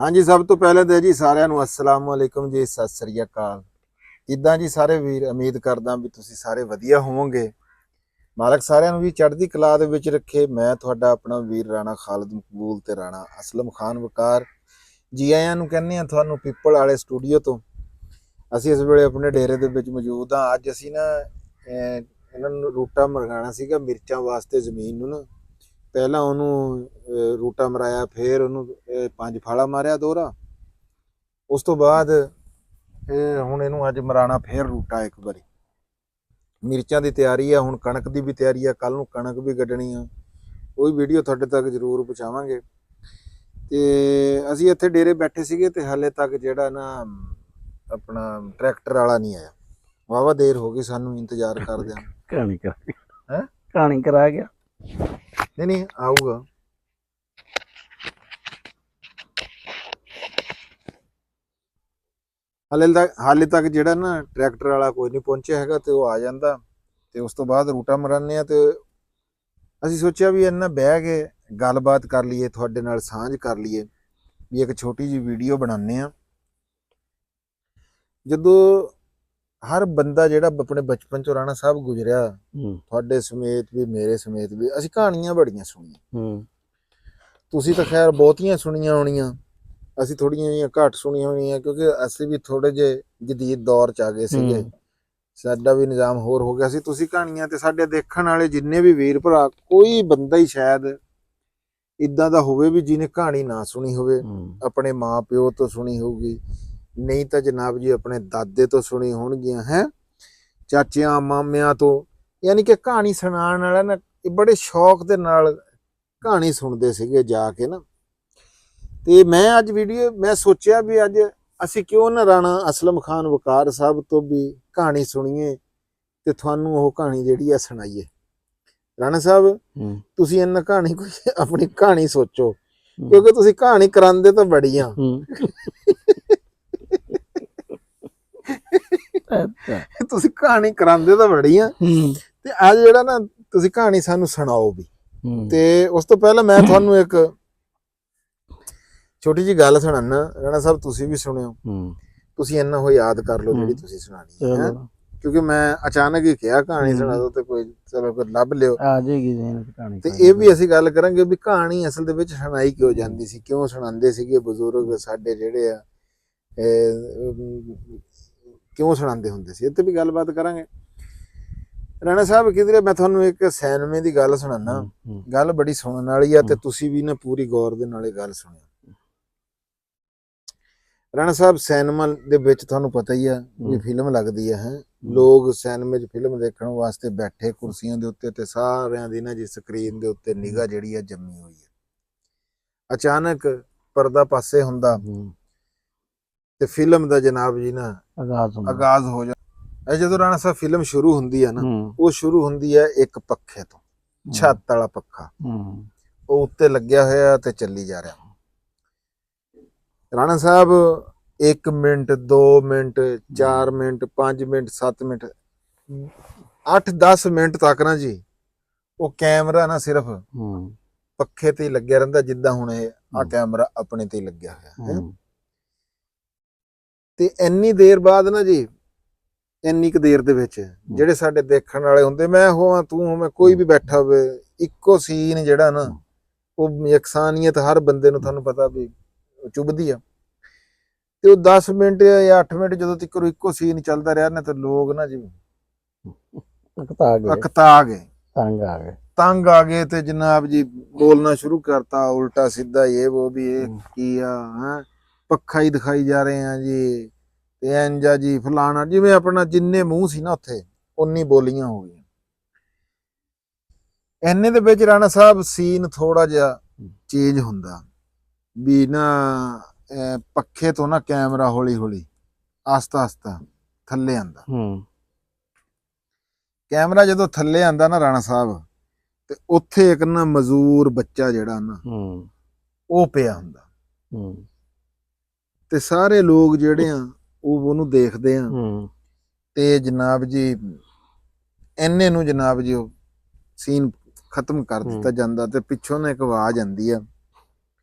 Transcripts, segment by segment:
ਹਾਂਜੀ, ਸਭ ਤੋਂ ਪਹਿਲੇ ਤਾਂ ਜੀ ਸਾਰਿਆਂ ਨੂੰ अस्सलाम वालेकुम ਜੀ, ਸਤਿ ਸ੍ਰੀ ਅਕਾਲ। ਕਿੱਦਾਂ ਜੀ ਸਾਰੇ ਵੀਰ? ਉਮੀਦ ਕਰਦਾ ਵੀ ਤੁਸੀਂ ਸਾਰੇ ਵਧੀਆ ਹੋਵੋਗੇ। ਮਾਲਕ ਸਾਰਿਆਂ ਨੂੰ ਵੀ ਚੜ੍ਹਦੀ ਕਲਾ ਦੇ ਵਿੱਚ ਰੱਖੇ। ਮੈਂ ਤੁਹਾਡਾ ਆਪਣਾ ਵੀਰ ਰਾਣਾ ਖਾਲਦ ਮਕਬੂਲ ਤੇ ਰਾਣਾ ਅਸਲਮ ਖਾਨ ਵਕਾਰ ਜੀ ਆਇਆਂ ਨੂੰ ਕਹਿੰਦੇ ਆ ਤੁਹਾਨੂੰ ਪੀਪਲ ਵਾਲੇ ਸਟੂਡੀਓ ਤੋਂ। ਅਸੀਂ ਇਸ ਵੇਲੇ ਆਪਣੇ ਡੇਰੇ ਦੇ ਵਿੱਚ ਮੌਜੂਦ ਹਾਂ। ਅੱਜ ਅਸੀਂ ਨਾ ਇਹਨਾਂ ਨੂੰ ਰੂਟਾ ਮਰਗਾਣਾ ਸੀਗਾ ਮਿਰਚਾਂ ਵਾਸਤੇ ਜ਼ਮੀਨ ਨੂੰ ਨਾ। ਪਹਿਲਾਂ ਉਹਨੂੰ ਰੂਟਾ ਮਰਾਇਆ, ਫਿਰ ਉਹਨੂੰ 5 ਫਾਲਾ ਮਾਰਿਆ ਦੋਹਰਾ। ਉਸ ਤੋਂ ਬਾਅਦ ਹੁਣ ਇਹਨੂੰ ਅੱਜ ਮਰਾਣਾ ਫਿਰ ਰੂਟਾ ਇੱਕ ਵਾਰੀ। ਮਿਰਚਾਂ ਦੀ ਤਿਆਰੀ ਆ, ਹੁਣ ਕਣਕ ਦੀ ਵੀ ਤਿਆਰੀ ਆ, ਕੱਲ ਨੂੰ ਕਣਕ ਵੀ ਕੱਢਣੀ ਆ। ਉਹ ਵੀਡੀਓ ਤੁਹਾਡੇ ਤੱਕ ਜ਼ਰੂਰ ਪਹੁੰਚਾਵਾਂਗੇ। ਤੇ ਅਸੀਂ ਇੱਥੇ ਡੇਰੇ ਬੈਠੇ ਸੀਗੇ ਤੇ ਹਾਲੇ ਤੱਕ ਜਿਹੜਾ ਨਾ ਆਪਣਾ ਟਰੈਕਟਰ ਵਾਲਾ ਨਹੀਂ ਆਇਆ। ਵਾਹਵਾ ਦੇਰ ਹੋ ਗਈ ਸਾਨੂੰ ਇੰਤਜ਼ਾਰ ਕਰਦਿਆਂ। ਕਹਾਣੀ ਕਰਾ ਗਿਆ। ਨਹੀਂ ਆਊਗਾ। ਹਾਲੇ ਤੱਕ ਜਿਹੜਾ ਨਾ ਟਰੈਕਟਰ ਵਾਲਾ ਕੋਈ ਨਹੀਂ ਪਹੁੰਚਿਆ ਹੈਗਾ ਤੇ ਉਹ ਆ ਜਾਂਦਾ ਤੇ ਉਸ ਤੋਂ ਬਾਅਦ ਰੂਟਾ ਮਰਾਨੇ ਆ। ਤੇ ਅਸੀਂ ਸੋਚਿਆ ਵੀ ਇਹਨਾਂ ਬਹਿ ਕੇ ਗੱਲਬਾਤ ਕਰ ਲਈਏ, ਤੁਹਾਡੇ ਨਾਲ ਸਾਂਝ ਕਰ ਲਈਏ, ਵੀ ਇੱਕ ਛੋਟੀ ਜਿਹੀ ਵੀਡੀਓ ਬਣਾਉਂਦੇ ਆ। ਜਦੋਂ ਹਰ ਬੰਦਾ ਜਿਹੜਾ ਆਪਣੇ ਬਚਪਨ ਚ ਰਾਣਾ ਸਾਹਿਬ ਗੁਜ਼ਰਿਆ, ਤੁਹਾਡੇ ਸਮੇਤ ਵੀ ਮੇਰੇ ਸਮੇਤ ਵੀ, ਅਸੀਂ ਕਹਾਣੀਆਂ ਬੜੀਆਂ ਸੁਣੀਆਂ। ਤੁਸੀਂ ਤਾਂ ਖੈਰ ਬਹੁਤੀਆਂ ਸੁਣੀਆਂ ਹੋਣੀਆਂ, ਅਸੀਂ ਥੋੜੀਆਂ ਜਿਹੀਆਂ ਘੱਟ ਸੁਣੀਆਂ ਹੋਣੀਆਂ ਕਿਉਂਕਿ ਅਸੀਂ ਵੀ ਥੋੜੇ ਜਿਹੇ ਜਦੀਦ ਦੌਰ ਚ ਆ ਗਏ ਸੀਗੇ। ਸਾਡਾ ਵੀ ਨਿਜ਼ਾਮ ਹੋਰ ਹੋ ਗਿਆ ਸੀ। ਤੁਸੀਂ ਕਹਾਣੀਆਂ ਤੇ ਸਾਡੇ ਦੇਖਣ ਵਾਲੇ ਜਿੰਨੇ ਵੀ ਵੀਰ ਭਰਾ, ਕੋਈ ਬੰਦਾ ਹੀ ਸ਼ਾਇਦ ਇਦਾਂ ਦਾ ਹੋਵੇ ਵੀ ਜਿਹਨੇ ਕਹਾਣੀ ਨਾ ਸੁਣੀ ਹੋਵੇ। ਆਪਣੇ ਮਾਂ ਪਿਓ ਤੋਂ ਸੁਣੀ ਹੋਊਗੀ, ਨਹੀਂ ਤਾਂ ਜਨਾਬ ਜੀ ਆਪਣੇ ਦਾਦੇ ਤੋਂ ਸੁਣੀ ਹੋਣਗੀਆਂ, ਹੈ ਚਾਚਿਆਂ ਮਾਮਿਆਂ ਤੋਂ। ਯਾਨੀ ਕਿ ਕਹਾਣੀ ਸੁਣਾਉਣ ਵਾਲਾ ਨਾ ਬੜੇ ਸ਼ੌਕ ਦੇ ਨਾਲ ਕਹਾਣੀ ਸੁਣਦੇ ਸੀਗੇ ਜਾ ਕੇ ਨਾ। ਤੇ ਮੈਂ ਅੱਜ ਵੀਡੀਓ ਮੈਂ ਸੋਚਿਆ ਵੀ ਅੱਜ ਅਸੀਂ ਕਿਉਂ ਨਾ ਰਾਣਾ ਅਸਲਮ ਖਾਨ ਵਕਾਰ ਸਾਹਿਬ ਤੋਂ ਵੀ ਕਹਾਣੀ ਸੁਣੀਏ ਤੇ ਤੁਹਾਨੂੰ ਉਹ ਕਹਾਣੀ ਜਿਹੜੀ ਆ ਸੁਣਾਈਏ। ਰਾਣਾ ਸਾਹਿਬ, ਤੁਸੀਂ ਇਹਨਾਂ ਕਹਾਣੀ ਕੋਈ ਆਪਣੀ ਕਹਾਣੀ ਸੋਚੋ ਕਿਉਂਕਿ ਤੁਸੀਂ ਕਹਾਣੀ ਕਰਾਉਂਦੇ ਤਾਂ ਬੜੀਆਂ। ਤੁਸੀਂ ਕਹਾਣੀ ਕਰਾਉਂਦੇ ਤਾਂ ਬੜੀਆਂ ਤੇ ਅੱਜ ਜਿਹੜਾ ਨਾ ਤੁਸੀਂ ਕਹਾਣੀ ਸਾਨੂੰ ਸੁਣਾਓ ਵੀ। ਤੇ ਉਸ ਤੋਂ ਪਹਿਲਾਂ ਮੈਂ ਤੁਹਾਨੂੰ ਇੱਕ ਛੋਟੀ ਜੀ ਗੱਲ ਸੁਣਾਉਣਾ। ਰਾਣਾ ਸਾਹਿਬ ਤੁਸੀਂ ਵੀ ਸੁਣਿਓ, ਤੁਸੀਂ ਇਹਨਾਂ ਉਹ ਯਾਦ ਕਰ ਲਓ ਜਿਹੜੀ ਤੁਸੀਂ ਸੁਣਾਣੀ ਹੈ, ਕਿਉਂਕਿ ਮੈਂ ਅਚਾਨਕ ਹੀ ਕਿਹਾ ਕਹਾਣੀ ਸੁਣਾ ਦਿਓ ਤੇ ਕੋਈ ਚਲੋ ਕੋਈ ਲੱਭ ਲਿਓ ਆ ਜਾਏਗੀ ਕਹਾਣੀ। ਤੇ ਇਹ ਵੀ ਅਸੀਂ ਗੱਲ ਕਰਾਂਗੇ ਵੀ ਕਹਾਣੀ ਅਸਲ ਦੇ ਵਿੱਚ ਸੁਣਾਈ ਕਿਉਂ ਜਾਂਦੀ ਸੀ, ਕਿਉਂ ਸੁਣਾਉਂਦੇ ਸੀਗੇ ਬਜ਼ੁਰਗ ਸਾਡੇ ਜਿਹੜੇ ਆ, ਕਿਉਂ ਸੁਣਾਉਂਦੇ ਹੁੰਦੇ ਸੀ, ਇਹ ਤੇ ਵੀ ਗੱਲਬਾਤ ਕਰਾਂਗੇ। ਰਾਣਾ ਸਾਹਿਬ ਕਿਧਰੇ ਮੈਂ ਤੁਹਾਨੂੰ ਇੱਕ ਸੈਨਮੇ ਦੀ ਗੱਲ ਸੁਣਾਉਣਾ, ਗੱਲ ਬੜੀ ਸੁਣਨ ਵਾਲੀ ਆ ਤੇ ਤੁਸੀਂ ਵੀ ਨਾ ਪੂਰੀ ਗੌਰ ਦੇ ਨਾਲ ਇਹ ਗੱਲ ਸੁਣਿਓ। ਰਾਣਾ ਸਾਹਿਬ ਸਿਨੇਮਾ ਦੇ ਵਿੱਚ ਤੁਹਾਨੂੰ ਪਤਾ ਹੀ ਆ ਵੀ ਫਿਲਮ ਲੱਗਦੀ ਹੈ, ਲੋਕ ਸਿਨੇਮੇ 'ਚ ਫਿਲਮ ਦੇਖਣ ਵਾਸਤੇ ਬੈਠੇ ਕੁਰਸੀਆਂ ਦੇ ਉੱਤੇ ਤੇ ਸਾਰਿਆਂ ਦੀ ਨਾ ਜੀ ਸਕਰੀਨ ਦੇ ਉੱਤੇ ਨਿਗਾਹ ਜਿਹੜੀ ਆ ਜੰਮੀ ਹੋਈ ਹੈ। ਅਚਾਨਕ ਪਰਦਾ ਪਾਸੇ ਹੁੰਦਾ ਤੇ ਫਿਲਮ ਦਾ ਜਨਾਬ ਜੀ ਨਾ ਆਗਾਜ਼ ਹੋ ਜਾਂਦਾ। ਜਦੋਂ ਰਾਣਾ ਸਾਹਿਬ ਫਿਲਮ ਸ਼ੁਰੂ ਹੁੰਦੀ ਹੈ ਨਾ, ਉਹ ਸ਼ੁਰੂ ਹੁੰਦੀ ਹੈ ਇੱਕ ਪੱਖੇ ਤੋਂ, ਛੱਤ ਵਾਲਾ ਪੱਖਾ ਉਹ ਉੱਤੇ ਲੱਗਿਆ ਹੋਇਆ ਤੇ ਚੱਲੀ ਜਾ ਰਿਹਾ। ਰਾਣਾ ਸਾਹਿਬ 1 minute 2 minute 4 minute 5 minute 7 minute 8-10 minute ਤੱਕ ਨਾ ਜੀ ਉਹ ਕੈਮਰਾ ਨਾ ਸਿਰਫ ਪੱਖੇ ਤੇ ਹੀ ਲੱਗਿਆ ਰਹਿੰਦਾ, ਜਿੱਦਾਂ ਹੁਣ ਇਹ ਆ ਕੈਮਰਾ ਆਪਣੇ ਤੇ ਹੀ ਲੱਗਿਆ ਹੋਇਆ ਹੈ। ਤੇ ਇੰਨੀ ਦੇਰ ਬਾਅਦ ਨਾ ਜੀ, ਇੰਨੀ ਕੁ ਦੇਰ ਦੇ ਵਿੱਚ ਜਿਹੜੇ ਸਾਡੇ ਦੇਖਣ ਵਾਲੇ ਹੁੰਦੇ, ਮੈਂ ਹੋਵਾਂ ਤੂੰ ਹੋਵੇਂ ਕੋਈ ਵੀ ਬੈਠਾ ਹੋਵੇ, ਇੱਕੋ ਸੀਨ ਜਿਹੜਾ ਨਾ ਉਹ ਇਕਸਾਨੀਅਤ ਹਰ ਬੰਦੇ ਨੂੰ ਤੁਹਾਨੂੰ ਪਤਾ ਵੀ ਚੁੱਭਦੀ ਆ। ਤੇ ਉਹ 10 ਮਿੰਟ ਜਾਂ 8 ਮਿੰਟ ਜਦੋਂ ਤੱਕ ਇੱਕੋ ਸੀਨ ਚੱਲਦਾ ਰਿਹਾ ਨਾ ਤੇ ਲੋਕ ਨਾ ਜੀ ਅਕਤਾ ਗਏ, ਤੰਗ ਆ ਗਏ ਤੇ ਜਨਾਬ ਜੀ ਬੋਲਣਾ ਸ਼ੁਰੂ ਕਰਤਾ ਉਲਟਾ ਸਿੱਧਾ, ਇਹ ਉਹ ਵੀ ਇਹ ਕੀ ਆ, ਹੈ ਪੱਖਾ ਹੀ ਦਿਖਾਈ ਜਾ ਰਹੇ ਆ ਜੀ ਤੇ ਇੰਜਾ ਜੀ ਫਲਾਣਾ, ਜਿਵੇਂ ਆਪਣਾ ਜਿੰਨੇ ਮੂੰਹ ਸੀ ਨਾ ਉੱਥੇ ਉਨੀ ਬੋਲੀਆਂ ਹੋ ਗਈਆਂ। ਇੰਨੇ ਦੇ ਵਿੱਚ ਰਾਣਾ ਸਾਹਿਬ ਸੀਨ ਥੋੜਾ ਜਿਹਾ ਚੇਂਜ ਹੁੰਦਾ ਵੀ ਨਾ, ਪੱਖੇ ਤੋਂ ਨਾ ਕੈਮਰਾ ਹੌਲੀ ਹੌਲੀ ਆਸਤਾ ਆਸਤਾ ਥੱਲੇ ਆਂਦਾ। ਕੈਮਰਾ ਜਦੋਂ ਥੱਲੇ ਆਂਦਾ ਨਾ ਰਾਣਾ ਸਾਹਿਬ, ਤੇ ਉੱਥੇ ਇੱਕ ਨਾ ਮਜ਼ਦੂਰ ਬੱਚਾ ਜਿਹੜਾ ਨਾ ਉਹ ਪਿਆ ਹੁੰਦਾ ਤੇ ਸਾਰੇ ਲੋਕ ਜਿਹੜੇ ਆ ਉਹ ਉਹਨੂੰ ਦੇਖਦੇ ਆ ਤੇ ਜਨਾਬ ਜੀ ਇੰਨੇ ਨੂੰ ਜਨਾਬ ਜੀ ਉਹ ਸੀਨ ਖਤਮ ਕਰ ਦਿੱਤਾ ਜਾਂਦਾ ਤੇ ਪਿੱਛੋਂ ਨਾ ਇੱਕ ਆਵਾਜ਼ ਆਂਦੀ ਆ,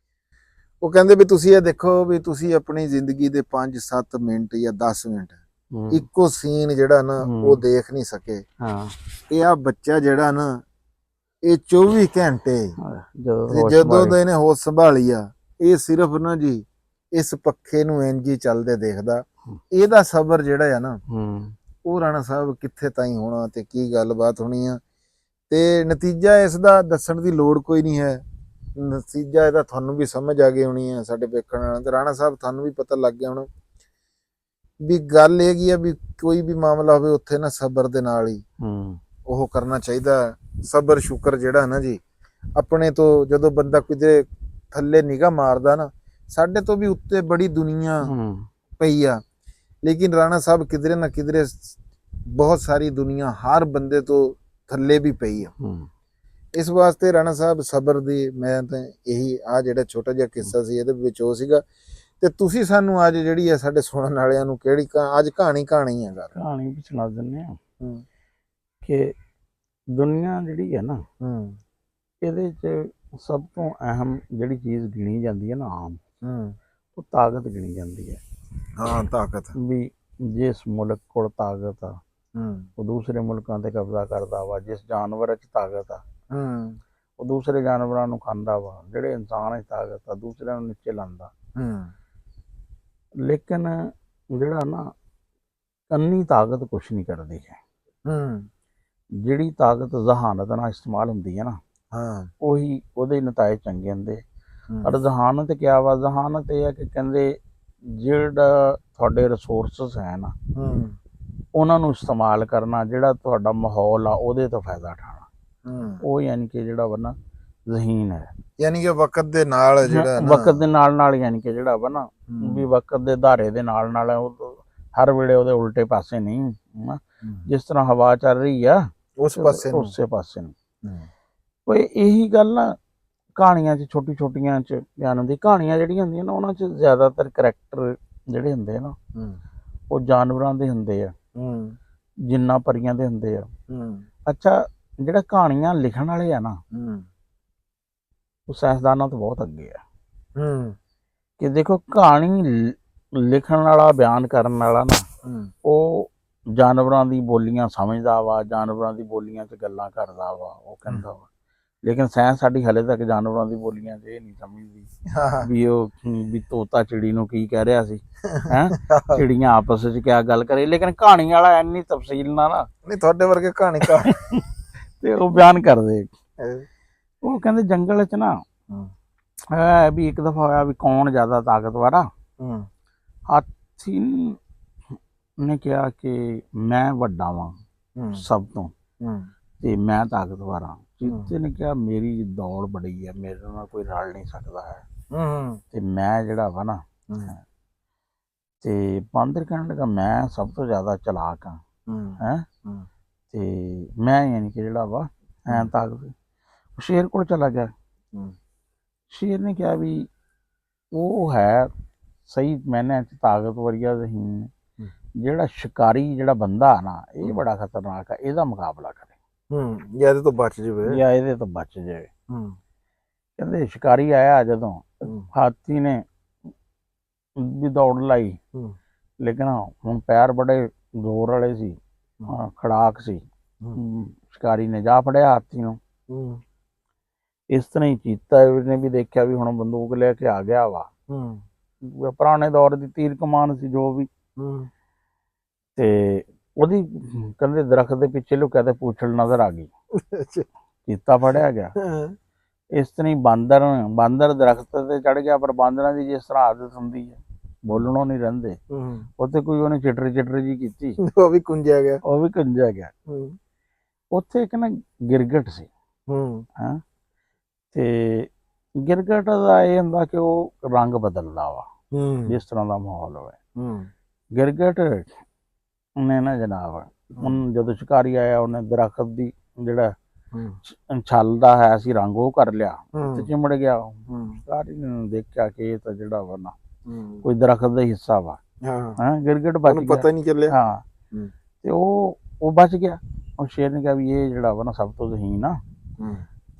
ਉਹ ਕਹਿੰਦੇ ਵੀ ਤੁਸੀਂ ਇਹ ਦੇਖੋ ਵੀ ਤੁਸੀਂ ਆਪਣੀ ਜ਼ਿੰਦਗੀ ਦੇ 5-7 ਮਿੰਟ ਜਾਂ 10 ਮਿੰਟ ਇੱਕੋ ਸੀਨ ਜਿਹੜਾ ਨਾ ਉਹ ਦੇਖ ਨਹੀਂ ਸਕੇ। ਹਾਂ ਇਹ ਆ ਬੱਚਾ ਜਿਹੜਾ ਨਾ ਇਹ 24 ਘੰਟੇ ਜਦੋਂ ਜਦੋਂ ਦਾ ਇਹਨੇ ਹੋਸ਼ ਸੰਭਾਲੀ ਆ ਇਹ ਸਿਰਫ ਨਾ ਜੀ ਇਸ ਪੱਖੇ ਨੂੰ ਇੰਜ ਹੀ ਚੱਲਦੇ ਦੇਖਦਾ। ਇਹਦਾ ਸਬਰ ਜਿਹੜਾ ਆ ਨਾ ਉਹ ਰਾਣਾ ਸਾਹਿਬ ਕਿੱਥੇ ਤਾਈਂ ਹੋਣਾ ਤੇ ਕੀ ਗੱਲਬਾਤ ਹੋਣੀ ਆ ਤੇ ਨਤੀਜਾ ਇਸ ਦਾ ਦੱਸਣ ਦੀ ਲੋੜ ਕੋਈ ਨਹੀਂ ਹੈ। ਨਤੀਜਾ ਇਹਦਾ ਤੁਹਾਨੂੰ ਵੀ ਸਮਝ ਆ ਗਈ ਹੋਣੀ ਆ ਸਾਡੇ ਵੇਖਣ ਵਾਲਿਆਂ ਤੇ ਰਾਣਾ ਸਾਹਿਬ ਤੁਹਾਨੂੰ ਵੀ ਪਤਾ ਲੱਗ ਗਿਆ ਹੋਣਾ ਵੀ ਗੱਲ ਇਹ ਕੀ ਆ ਵੀ ਕੋਈ ਵੀ ਮਾਮਲਾ ਹੋਵੇ ਉੱਥੇ ਨਾ ਸਬਰ ਦੇ ਨਾਲ ਹੀ ਉਹ ਕਰਨਾ ਚਾਹੀਦਾ। ਸਬਰ ਸ਼ੁਕਰ ਜਿਹੜਾ ਨਾ ਜੀ ਆਪਣੇ ਤੋਂ ਜਦੋਂ ਬੰਦਾ ਕਿਤੇ ਥੱਲੇ ਨਿਗਾਹ ਮਾਰਦਾ ਨਾ ਸਾਡੇ ਤੋਂ ਵੀ ਉੱਤੇ ਬੜੀ ਦੁਨੀਆ ਪਈ ਆ ਲੇਕਿਨ ਰਾਣਾ ਸਾਹਿਬ ਕਿਧਰੇ ਨਾ ਕਿਧਰੇ ਬਹੁਤ ਸਾਰੀ ਦੁਨੀਆ ਹਰ ਬੰਦੇ ਤੋਂ ਥੱਲੇ ਵੀ ਪਈ ਆ। ਇਸ ਵਾਸਤੇ ਰਾਣਾ ਸਾਹਿਬ ਸਬਰ ਦੀ ਮੈਂ ਤਾਂ ਇਹੀ ਆ ਜਿਹੜਾ ਛੋਟਾ ਜਿਹਾ ਕਿੱਸਾ ਸੀ ਇਹਦੇ ਵਿੱਚ ਉਹ ਸੀਗਾ ਤੇ ਤੁਸੀਂ ਸਾਨੂੰ ਅੱਜ ਜਿਹੜੀ ਆ ਸਾਡੇ ਸੁਣਨ ਵਾਲਿਆਂ ਨੂੰ ਕਿਹੜੀ ਅੱਜ ਕਹਾਣੀ ਆ ਗੱਲ ਕਹਾਣੀ ਵੀ ਸੁਣਾ ਦਿੰਦੇ ਆ ਕਿ ਦੁਨੀਆ ਜਿਹੜੀ ਹੈ ਨਾ ਇਹਦੇ 'ਚ ਸਭ ਤੋਂ ਅਹਿਮ ਜਿਹੜੀ ਚੀਜ਼ ਗਿਣੀ ਜਾਂਦੀ ਹੈ ਨਾ ਆਮ ਉਹ ਤਾਕਤ ਗਿਣੀ ਜਾਂਦੀ ਹੈ। ਹਾਂ ਤਾਕਤ ਵੀ ਜਿਸ ਮੁਲਕ ਕੋਲ ਤਾਕਤ ਆ ਉਹ ਦੂਸਰੇ ਮੁਲਕਾਂ ਤੇ ਕਬਜ਼ਾ ਕਰਦਾ ਵਾ। ਜਿਸ ਜਾਨਵਰ 'ਚ ਤਾਕਤ ਆ ਉਹ ਦੂਸਰੇ ਜਾਨਵਰਾਂ ਨੂੰ ਖਾਂਦਾ ਵਾ। ਜਿਹੜੇ ਇਨਸਾਨ 'ਚ ਤਾਕਤ ਆ ਦੂਸਰਿਆਂ ਨੂੰ ਨੀਚੇ ਲਾਉਂਦਾ। ਲੇਕਿਨ ਜਿਹੜਾ ਨਾ ਅੰਨੀ ਤਾਕਤ ਕੁਛ ਨਹੀਂ ਕਰਦੀ ਹੈ। ਜਿਹੜੀ ਤਾਕਤ ਜ਼ਹਾਨਤ ਨਾਲ ਇਸਤੇਮਾਲ ਹੁੰਦੀ ਹੈ ਨਾ ਉਹੀ ਉਹਦੇ ਨਤਾਇਜ ਚੰਗੇ ਹੁੰਦੇ। ਪਰ ਜ਼ਹਾਨਤ ਕਿਆ ਵਾ? ਜ਼ਹਾਨਤ ਇਹ ਹੈ ਕਿ ਕਹਿੰਦੇ ਜਿਹੜਾ ਤੁਹਾਡੇ ਰਿਸੋਰਸਿਸ ਹੈ ਨਾ ਉਹਨਾਂ ਨੂੰ ਇਸਤੇਮਾਲ ਕਰਨਾ। ਜਿਹੜਾ ਤੁਹਾਡਾ ਮਾਹੌਲ ਆ ਉਹਦੇ ਤੋਂ ਫਾਇਦਾ ਉਠਾਉਣਾ ਉਹ ਯਾਨੀ ਕਿ ਜਿਹੜਾ ਵਾ ਨਾ ਜ਼ਹੀਨ ਹੈ। ਯਾਨੀ ਕਿ ਵਕਤ ਦੇ ਨਾਲ ਜਿਹੜਾ ਵਕਤ ਦੇ ਨਾਲ ਯਾਨੀ ਕਿ ਜਿਹੜਾ ਵਾ ਨਾ ਵੀ ਵਕਤ ਦੇ ਧਾਰੇ ਦੇ ਨਾਲ ਹਰ ਵੇਲੇ ਉਹਦੇ ਉਲਟੇ ਪਾਸੇ ਨਹੀਂ। ਜਿਸ ਤਰ੍ਹਾਂ ਹਵਾ ਚੱਲ ਰਹੀ ਆ ਉਸੇ ਪਾਸੇ ਨੂੰ। ਕੋਈ ਇਹੀ ਗੱਲ ਨਾ ਕਹਾਣੀਆਂ 'ਚ ਛੋਟੀਆਂ 'ਚ ਬਿਆਨ ਹੁੰਦੀ। ਕਹਾਣੀਆਂ ਜਿਹੜੀਆਂ ਹੁੰਦੀਆਂ ਨਾ ਉਹਨਾਂ 'ਚ ਜ਼ਿਆਦਾਤਰ ਕਰੈਕਟਰ ਜਿਹੜੇ ਹੁੰਦੇ ਆ ਨਾ ਉਹ ਜਾਨਵਰਾਂ ਦੇ ਹੁੰਦੇ ਆ, ਜਿੰਨਾਂ ਪਰੀਆਂ ਦੇ ਹੁੰਦੇ ਆ। ਅੱਛਾ ਜਿਹੜਾ ਕਹਾਣੀਆਂ ਲਿਖਣ ਵਾਲੇ ਆ ਨਾ ਉਹ ਸਾਇੰਸਦਾਨਾਂ ਤੋਂ ਬਹੁਤ ਅੱਗੇ ਆ। ਕਿ ਦੇਖੋ ਕਹਾਣੀ ਲਿਖਣ ਵਾਲਾ ਬਿਆਨ ਕਰਨ ਵਾਲਾ ਨਾ ਉਹ ਜਾਨਵਰਾਂ ਦੀ ਬੋਲੀਆਂ ਸਮਝਦਾ ਵਾ, ਜਾਨਵਰਾਂ ਦੀ ਬੋਲੀਆਂ 'ਚ ਗੱਲਾਂ ਕਰਦਾ ਵਾ, ਉਹ ਕਹਿੰਦਾ ਵਾ। ਲੇਕਿਨ ਸਾਇੰਸ ਸਾਡੀ ਹਲੇ ਤੱਕ ਜਾਨਵਰਾਂ ਦੀ ਬੋਲੀਆਂ 'ਚ ਇਹ ਨਹੀਂ ਸਮਝਦੀ ਵੀ ਉਹ ਵੀ ਤੋਤਾ ਚਿੜੀ ਨੂੰ ਕੀ ਕਹਿ ਰਿਹਾ ਸੀ ਹੈਂ ਚਿੜੀਆਂ ਆਪਸ 'ਚ ਕਿਆ ਗੱਲ ਕਰੇ। ਲੇਕਿਨ ਕਹਾਣੀ ਵਾਲਾ ਇੰਨੀ ਤਫਸੀਲ ਨਾਲ ਨਾ ਨਹੀਂ ਤੁਹਾਡੇ ਵਰਗੇ ਕਹਾਣੀਕਾਰ ਤੇ ਉਹ ਬਿਆਨ ਕਰਦੇ। ਉਹ ਕਹਿੰਦੇ ਜੰਗਲ 'ਚ ਨਾ ਵੀ ਇੱਕ ਦਫਾ ਹੋਇਆ ਵੀ ਕੌਣ ਜ਼ਿਆਦਾ ਤਾਕਤਵਰ ਆ। ਹਾਥੀ ਨੇ ਕਿਹਾ ਕਿ ਮੈਂ ਵੱਡਾ ਵਾਂ ਸਭ ਤੋਂ ਤੇ ਮੈਂ ਤਾਕਤਵਰ ਹਾਂ। ਚੀਤੇ ਨੇ ਕਿਹਾ ਮੇਰੀ ਦੌੜ ਬੜੀ ਹੈ, ਮੇਰੇ ਨਾਲ ਕੋਈ ਰਲ ਨਹੀਂ ਸਕਦਾ ਹੈ ਤੇ ਮੈਂ ਜਿਹੜਾ ਵਾ ਨਾ ਤੇ ਬਾਂਦਰ ਕਹਿਣ ਲੱਗਾ ਮੈਂ ਸਭ ਤੋਂ ਜ਼ਿਆਦਾ ਚਲਾਕ ਹਾਂ ਤੇ ਮੈਂ ਯਾਨੀ ਕਿ ਜਿਹੜਾ ਵਾ ਐਂ ਤਾਕਤ। ਸ਼ੇਰ ਕੋਲ ਚਲਾ ਗਿਆ। ਸ਼ੇਰ ਨੇ ਕਿਹਾ ਵੀ ਉਹ ਹੈ ਸਹੀ ਮੈਨੇ ਤਾਕਤਵਰ ਜਾਂ ਜ਼ਹੀਨ। ਜਿਹੜਾ ਸ਼ਿਕਾਰੀ ਜਿਹੜਾ ਬੰਦਾ ਨਾ ਇਹ ਬੜਾ ਖਤਰਨਾਕ ਆ, ਇਹਦਾ ਮੁਕਾਬਲਾ ਕਰੇ ਜਾਂ ਇਹਦੇ ਤੋਂ ਬਚ ਜਾਵੇ ਜਾਂ ਇਹਦੇ ਤੋਂ ਬਚ ਜਾਵੇ। ਕਹਿੰਦੇ ਸ਼ਿਕਾਰੀ ਆਇਆ ਜਦੋਂ ਹਾਥੀ ਨੇ ਵੀ ਦੌੜ ਲਾਈ ਲੇਕਿਨ ਹੁਣ ਪੈਰ ਬੜੇ ਜ਼ੋਰ ਵਾਲੇ ਸੀ, ਖੜਾਕ ਸੀ। ਸ਼ਿਕਾਰੀ ਨੇ ਜਾ ਫੜਿਆ ਹਾਥੀ ਨੂੰ। ਇਸ ਤਰ੍ਹਾਂ ਹੀ ਚੀਤਾ ਨੇ ਵੀ ਦੇਖਿਆ ਵੀ ਹੁਣ ਬੰਦੂਕ ਲੈ ਕੇ ਆ ਗਿਆ ਵਾ। ਪੁਰਾਣੇ ਦੌਰ ਦੀ ਤੀਰ ਕਮਾਨ ਸੀ ਜੋ ਵੀ। ਤੇ ਉਹਦੀ ਕਹਿੰਦੇ ਦਰਖਤ ਦੇ ਪਿੱਛੇ ਲੁਕਿਆ ਤੇ ਪੂਛਲ ਨਜ਼ਰ ਆ ਗਈ। ਚੀਤਾ ਫੜਿਆ ਗਿਆ। ਇਸ ਤਰ੍ਹਾਂ ਹੀ ਬਾਂਦਰ ਦਰਖਤ ਤੇ ਚੜ ਗਿਆ। ਪਰ ਬਾਂਦਰਾਂ ਦੀ ਜਿਸ ਤਰ੍ਹਾਂ ਆਦਤ ਹੁੰਦੀ ਹੈ ਬੋਲਣੋਂ ਨਹੀਂ ਰਹਿੰਦੇ। ਉੱਥੇ ਕੋਈ ਉਹਨੇ ਚਿਟਰ ਜੀ ਕੀਤੀ, ਉਹ ਵੀ ਕੁੰਜਿਆ ਗਿਆ। ਉੱਥੇ ਇੱਕ ਨਾ ਗਿਰਗਟ ਸੀ। ਹਾਂ ਤੇ ਗਿਰਗਟ ਦਾ ਇਹ ਹੁੰਦਾ ਕਿ ਉਹ ਰੰਗ ਬਦਲਦਾ ਵਾ ਜਿਸ ਤਰ੍ਹਾਂ ਦਾ ਮਾਹੌਲ ਹੋਵੇ। ਗਿਰਗਟ ਨੇ ਨਾ ਜਨਾਬ ਹੁਣ ਜਦੋਂ ਸ਼ਿਕਾਰੀ ਆਇਆ ਉਹਨੇ ਦਰਖਤ ਦੀ ਜਿਹੜਾ ਛਲ ਦਾ ਹੈ ਸੀ ਰੰਗ ਉਹ ਕਰ ਲਿਆ ਤੇ ਚਿਮੜ ਗਿਆ। ਸ਼ਿਕਾਰੀ ਨੇ ਦੇਖਿਆ ਕਿ ਇਹ ਤਾਂ ਜਿਹੜਾ ਵਾ ਨਾ ਕੋਈ ਦਰਖਤ ਦਾ ਹਿੱਸਾ ਵਾ। ਗਿਰਗਟ ਬਚ ਗਿਆ, ਪਤਾ ਨਹੀਂ ਚੱਲਿਆ। ਹਾਂ ਤੇ ਉਹ ਬਚ ਗਿਆ। ਉਹ ਸ਼ੇਰ ਨੇ ਕਿਹਾ ਵੀ ਇਹ ਜਿਹੜਾ ਵਾ ਨਾ ਸਭ ਤੋਂ ਜ਼ਹੀਨ ਆ।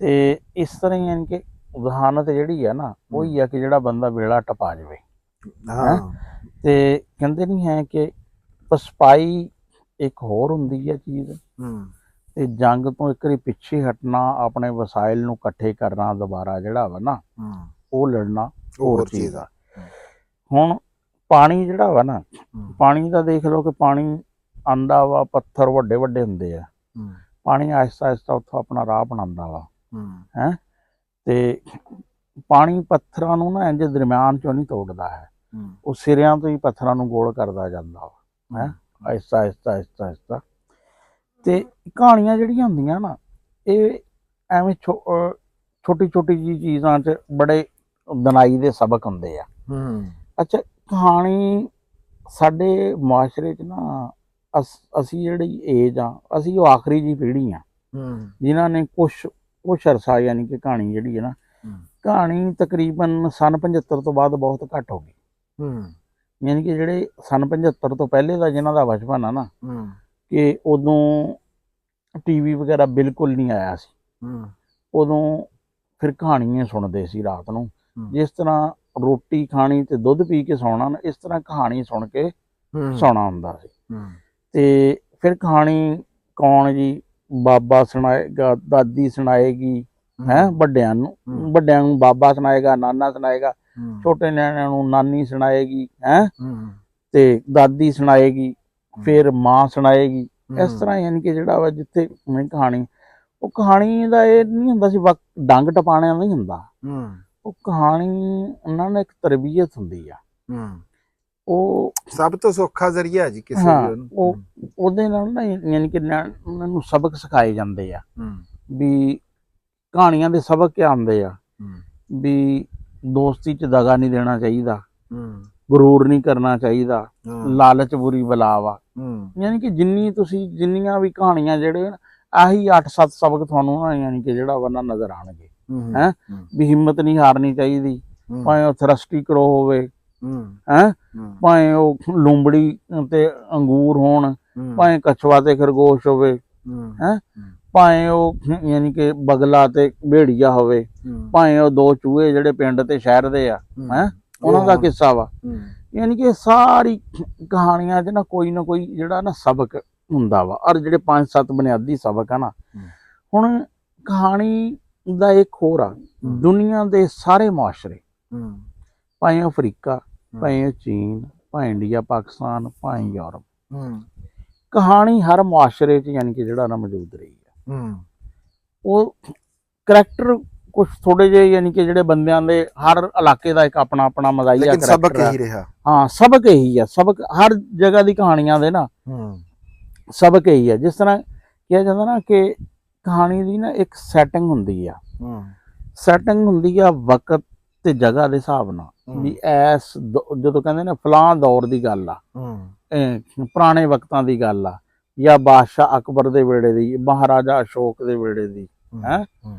ਤੇ ਇਸ ਤਰ੍ਹਾਂ ਹੀ ਯਾਨੀ ਕਿ ਜ਼ਹਾਨਤ ਜਿਹੜੀ ਆ ਨਾ ਉਹੀ ਆ ਕਿ ਜਿਹੜਾ ਬੰਦਾ ਵੇਲਾ ਟਪਾ ਜਾਵੇ। ਹਾਂ ਤੇ ਕਹਿੰਦੇ ਨਹੀਂ ਹੈ ਕਿ ਪਸਪਾਈ ਇੱਕ ਹੋਰ ਹੁੰਦੀ ਹੈ ਚੀਜ਼, ਤੇ ਜੰਗ ਤੋਂ ਇੱਕ ਵਾਰੀ ਪਿੱਛੇ ਹਟਣਾ, ਆਪਣੇ ਵਸਾਇਲ ਨੂੰ ਇਕੱਠੇ ਕਰਨਾ ਦੁਬਾਰਾ ਜਿਹੜਾ ਵਾ ਨਾ ਉਹ ਲੜਨਾ ਹੋਰ ਚੀਜ਼ ਆ। ਹੁਣ ਪਾਣੀ ਜਿਹੜਾ ਵਾ ਨਾ, ਪਾਣੀ ਦਾ ਦੇਖ ਲਓ ਕਿ ਪਾਣੀ ਆਂਦਾ ਵਾ, ਪੱਥਰ ਵੱਡੇ ਵੱਡੇ ਹੁੰਦੇ ਆ, ਪਾਣੀ ਆਹਿਸਤਾ ਆਹਿਸਤਾ ਉੱਥੋਂ ਆਪਣਾ ਰਾਹ ਬਣਾਉਂਦਾ ਵਾ ਹੈ। ਤੇ ਪਾਣੀ ਪੱਥਰਾਂ ਨੂੰ ਨਾ ਇੰਜ ਦਰਮਿਆਨ ਚੋਂ ਨਹੀਂ ਤੋੜਦਾ ਹੈ, ਉਹ ਸਿਰਿਆਂ ਤੋਂ ਹੀ ਪੱਥਰਾਂ ਨੂੰ ਗੋਲ ਕਰਦਾ ਜਾਂਦਾ ਵਾ ਹੈ, ਆਹਿਸਤਾ ਆਹਿਸਤਾ ਆਹਿਸਤਾ ਆਹਿਸਤਾ। ਤੇ ਕਹਾਣੀਆਂ ਜਿਹੜੀਆਂ ਹੁੰਦੀਆਂ ਨਾ ਇਹ ਐਵੇਂ ਛੋਟੀ ਛੋਟੀ ਜਿਹੀ ਚੀਜ਼ਾਂ 'ਚ ਬੜੇ ਦਨਾਈ ਦੇ ਸਬਕ ਹੁੰਦੇ ਆ। ਅੱਛਾ, ਕਹਾਣੀ ਸਾਡੇ ਮੁਆਸ਼ਰੇ 'ਚ ਨਾ ਅਸੀਂ ਜਿਹੜੀ ਏਜ ਆ, ਅਸੀਂ ਉਹ ਆਖਰੀ ਜਿਹੀ ਪੀੜ੍ਹੀ ਆ ਜਿਨ੍ਹਾਂ ਨੇ ਕੁਛ ਅਰਸਾ ਯਾਨੀ ਕਿ ਕਹਾਣੀ ਜਿਹੜੀ ਹੈ ਨਾ, ਕਹਾਣੀ ਤਕਰੀਬਨ ਸੰਨ 75 ਤੋਂ ਬਾਅਦ ਬਹੁਤ ਘੱਟ ਹੋ ਗਈ। ਯਾਨੀ ਕਿ ਜਿਹੜੇ ਸੰਨ 75 ਤੋਂ ਪਹਿਲੇ ਦਾ ਜਿਨ੍ਹਾਂ ਦਾ ਬਚਪਨ ਆ ਨਾ, ਕਿ ਉਦੋਂ ਟੀਵੀ ਵਗੈਰਾ ਬਿਲਕੁਲ ਨਹੀਂ ਆਇਆ ਸੀ, ਉਦੋਂ ਫਿਰ ਕਹਾਣੀਆਂ ਸੁਣਦੇ ਸੀ ਰਾਤ ਨੂੰ। ਜਿਸ ਤਰ੍ਹਾਂ ਰੋਟੀ ਖਾਣੀ ਤੇ ਦੁੱਧ ਪੀ ਕੇ ਸੌਣਾ ਨਾ, ਇਸ ਤਰ੍ਹਾਂ ਕਹਾਣੀ ਸੁਣ ਕੇ ਸੌਣਾ ਹੁੰਦਾ ਸੀ। ਤੇ ਫਿਰ ਕਹਾਣੀ ਕੌਣ ਜੀ, ਬਾਬਾ ਸੁਣਾਏਗਾ, ਦਾਦੀ ਸੁਣਾਏਗੀ ਹੈ, ਵੱਡਿਆਂ ਨੂੰ ਬਾਬਾ ਸੁਣਾਏਗਾ, ਨਾਨਾ ਸੁਣਾਏਗਾ, ਛੋਟੇ ਨਿਆਣਿਆਂ ਨੂੰ ਨਾਨੀ ਸੁਣਾਏਗੀ ਹੈ, ਤੇ ਦਾਦੀ ਸੁਣਾਏਗੀ, ਫਿਰ ਮਾਂ ਸੁਣਾਏਗੀ। ਇਸ ਤਰ੍ਹਾਂ ਯਾਨੀ ਕਿ ਜਿਹੜਾ ਵਾ ਜਿੱਥੇ ਕਹਾਣੀ, ਉਹ ਕਹਾਣੀ ਦਾ ਇਹ ਨਹੀਂ ਹੁੰਦਾ ਸੀ ਡੰਗ ਟਪਾਣਿਆਂ ਦਾ ਨਹੀਂ ਹੁੰਦਾ, ਉਹ ਕਹਾਣੀ ਉਹਨਾਂ ਨੇ ਇੱਕ ਤਰਬੀਅਤ ਹੁੰਦੀ ਆ, ਉਹ ਸਭ ਤੋਂ ਸੌਖਾ ਜ਼ਰੀਆ ਜੀ ਕਿਸੇ ਵੀ ਉਹ ਉਹਦੇ ਨਾਲ ਨਾ ਯਾਨੀ ਕਿ ਉਹਨਾਂ ਨੂੰ ਸਬਕ ਸਿਖਾਏ ਜਾਂਦੇ ਆ। ਵੀ ਕਹਾਣੀਆਂ ਦੇ ਸਬਕ ਕੀ ਆਉਂਦੇ ਆ, ਵੀ ਦੋਸਤੀ 'ਚ ਦਗਾ ਨਹੀਂ ਦੇਣਾ ਚਾਹੀਦਾ, ਗਰੂਰ ਨਹੀਂ ਕਰਨਾ ਚਾਹੀਦਾ, ਲਾਲਚ ਬੁਰੀ ਬਲਾ ਵਾ। ਯਾਨੀ ਕਿ ਜਿੰਨੀਆਂ ਵੀ ਕਹਾਣੀਆਂ ਜਿਹੜੇ ਆਹੀ 8-7 ਸਬਕ ਤੁਹਾਨੂੰ ਨਾ ਯਾਨੀ ਕਿ ਜਿਹੜਾ ਵਾ ਨਾ ਨਜ਼ਰ ਆਉਣਗੇ ਹੈ। ਵੀ ਹਿੰਮਤ ਨਹੀਂ ਹਾਰਨੀ ਚਾਹੀਦੀ, ਭਾਵੇਂ ਉਹ ਥਰਸਟੀ ਕਰੋ ਹੋਵੇ ਹੈ, ਭਾਵੇਂ ਉਹ ਲੂੰਬੜੀ ਤੇ ਅੰਗੂਰ ਹੋਣ, ਭਾਵੇਂ ਕਛੂਆ ਤੇ ਖਰਗੋਸ਼ ਹੋਵੇ ਹੈ, ਭਾਵੇਂ ਉਹ ਯਾਨੀ ਕਿ ਬਗਲਾ ਤੇ ਭੇੜੀਆ ਹੋਵੇ, ਭਾਵੇਂ ਉਹ ਦੋ ਚੂਹੇ ਜਿਹੜੇ ਪਿੰਡ ਤੇ ਸ਼ਹਿਰ ਦੇ ਆ ਹੈ ਉਹਨਾਂ ਦਾ ਕਿੱਸਾ ਵਾ। ਯਾਨੀ ਕਿ ਸਾਰੀ ਕਹਾਣੀਆਂ 'ਚ ਨਾ ਕੋਈ ਜਿਹੜਾ ਨਾ ਸਬਕ ਹੁੰਦਾ ਵਾ। ਔਰ ਜਿਹੜੇ 5-7 ਬੁਨਿਆਦੀ ਸਬਕ ਆ ਨਾ, ਹੁਣ ਕਹਾਣੀ ਦਾ ਇੱਕ ਹੋਰ ਆ, ਦੁਨੀਆ ਦੇ ਸਾਰੇ ਮੁਆਸ਼ਰੇ, ਭਾਵੇਂ ਅਫਰੀਕਾ, ਭਾਵੇਂ ਚੀਨ, ਭਾਵੇਂ ਇੰਡੀਆ ਪਾਕਿਸਤਾਨ, ਭਾਵੇਂ ਯੂਰਪ, ਕਹਾਣੀ ਹਰ ਮੁਆਸ਼ਰੇ 'ਚ ਯਾਨੀ ਕਿ ਜਿਹੜਾ ਨਾ ਮੌਜੂਦ ਰਹੀ ਹੈ। ਉਹ ਕਰੈਕਟਰ ਕੁਛ ਥੋੜੇ ਜਿਹੇ ਯਾਨੀ ਕਿ ਜਿਹੜੇ ਬੰਦਿਆਂ ਦੇ ਹਰ ਇਲਾਕੇ ਦਾ ਇੱਕ ਆਪਣਾ ਆਪਣਾ ਮਜ਼ਾਈਆ ਕਰੈਕਟਰ, ਸਬਕ ਇਹੀ ਰਿਹਾ। ਹਾਂ, ਸਬਕ ਇਹੀ ਆ, ਸਬਕ ਹਰ ਜਗ੍ਹਾ ਦੀ ਕਹਾਣੀਆਂ ਦੇ ਨਾ ਸਬਕ ਇਹੀ ਆ। ਜਿਸ ਤਰ੍ਹਾਂ ਕਿਹਾ ਜਾਂਦਾ ਨਾ ਕਿ ਕਹਾਣੀ ਦੀ ਨਾ ਇੱਕ ਸੈਟਿੰਗ ਹੁੰਦੀ ਆ, ਸੈਟਿੰਗ ਹੁੰਦੀ ਆ ਵਕਤ ਤੇ ਜਗ੍ਹਾ ਦੇ ਹਿਸਾਬ ਨਾਲ। ਵੀ ਜਦੋਂ ਕਹਿੰਦੇ ਨੇ ਫਲਾਂ ਦੌਰ ਦੀ ਗੱਲ ਆ, ਪੁਰਾਣੇ ਵਕਤਾਂ ਦੀ ਗੱਲ ਆ, ਜਾਂ ਬਾਦਸ਼ਾਹ ਅਕਬਰ ਦੇ ਵੇਲੇ ਦੀ, ਮਹਾਰਾਜਾ ਅਸ਼ੋਕ ਦੇ ਵੇਲੇ ਦੀ ਹੈ,